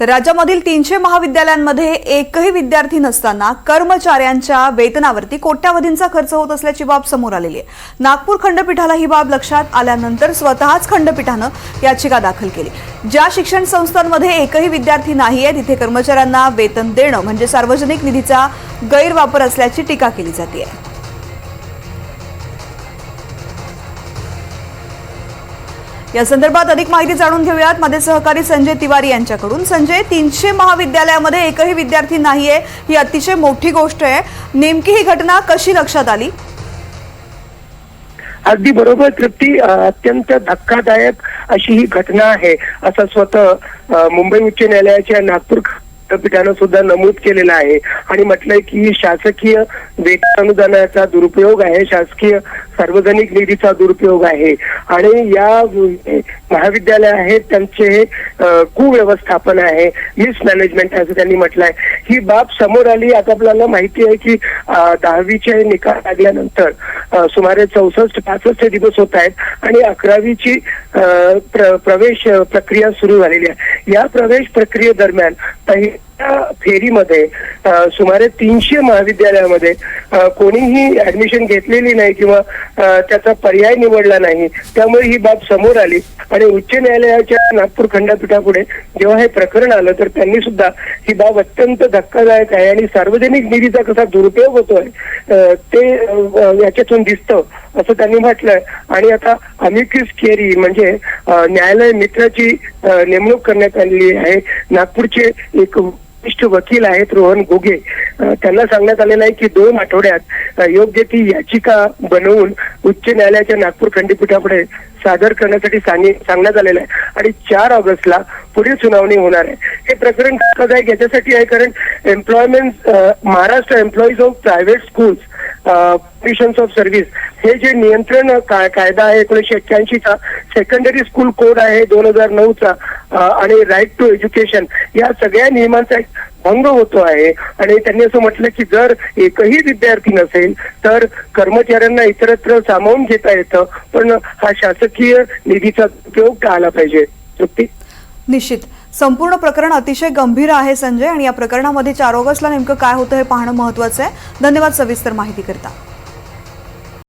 तर राज्यामधील 300 महाविद्यालयांमध्ये एकही विद्यार्थी नसताना कर्मचाऱ्यांच्या वेतनावरती कोट्यावधींचा खर्च होत असल्याची बाब समोर आलेली आहे। नागपूर खंडपीठाला ही बाब लक्षात आल्यानंतर स्वतःच खंडपीठानं याचिका दाखल केली। ज्या शिक्षण संस्थांमध्ये एकही विद्यार्थी नाहीये तिथे कर्मचाऱ्यांना वेतन देणं म्हणजे सार्वजनिक निधीचा गैरवापर असल्याची टीका केली जाते। या संदर्भात अधिक माहिती जाणून घेऊयात माझे सहकारी संजय तिवारी यांच्याकडून। संजय, 300 महाविद्यालयामध्ये एकही विद्यार्थी नाहीये ही अतिशय मोठी गोष्ट आहे। नेमकी ही घटना कशी लक्षात आली? अगदी बरोबर तृप्ती, अत्यंत धक्कादायक अशी ही घटना आहे असं स्वतः मुंबई उच्च न्यायालयाच्या नागपूर खंडपीठानं सुद्धा नमूद केलेलं आहे आणि म्हटलंय की शासकीय वेतन अनुदानाचा दुरुपयोग आहे, शासकीय सार्वजनिक निधीचा दुरुपयोग आहे आणि या महाविद्यालय आहेत त्यांचे कुव्यवस्थापन आहे, मिसमॅनेजमेंट असं त्यांनी म्हटलंय। ही बाब समोर आली। आता आपल्याला माहिती आहे की 10वीचे निकाल लागल्यानंतर सुमारे 64-65 दिवस होत आहेत आणि 11वीची प्रवेश प्रक्रिया सुरू झालेली आहे। या प्रवेश प्रक्रियेदरम्यान पहिल्या फेरीमध्ये सुमारे 300 महाविद्यालयामध्ये कोणीही ऍडमिशन घेतलेली नाही किंवा त्याचा पर्याय निवडला नाही। त्यामुळे ही बाब समोर आली आणि उच्च न्यायालयाच्या नागपूर खंडपीठापुढे जेव्हा हे प्रकरण आलं तर त्यांनी सुद्धा ही बाब अत्यंत धक्कादायक आहे आणि सार्वजनिक निधीचा कसा दुरुपयोग होतोय ते याच्यातून दिसतं असं त्यांनी म्हटलंय। आणि आता अमिकस क्युरी म्हणजे न्यायालय मित्राची नेमणूक करण्यात आलेली आहे। नागपूरचे एक वरिष्ठ वकील आहेत रोहन घुगे, त्यांना सांगण्यात आलेलं आहे की 2 आठवड्यात योग्य ती याचिका बनवून उच्च न्यायालयाच्या नागपूर खंडपीठापुढे सादर करण्यासाठी सांगण्यात आलेलं आहे आणि 4 ऑगस्टला पुढील सुनावणी होणार आहे। हे प्रकरण धक्कादायक याच्यासाठी आहे कारण employment Maharashtra employees of private schools conditions of service हे जे नियंत्रण कायदा आहे 1981चा, सेकंडरी स्कूल कोड आहे 2009चा आणि राईट टू एज्युकेशन या सगळ्या नियमांचा भंग होतो आहे। आणि त्यांनी असं म्हटलं की जर एकही विद्यार्थी नसेल तर कर्मचाऱ्यांना इतरत्र सामावून घेता येतं, पण हा शासकीय निधीचा उपयोग टाळला पाहिजे। तृप्ती, निश्चित संपूर्ण प्रकरण अतिशय गंभीर आहे संजय, आणि या प्रकरणामध्ये 4 ऑगस्टला नेमकं काय होतं हे पाहणं महत्त्वाचं आहे। धन्यवाद सविस्तर माहिती करता।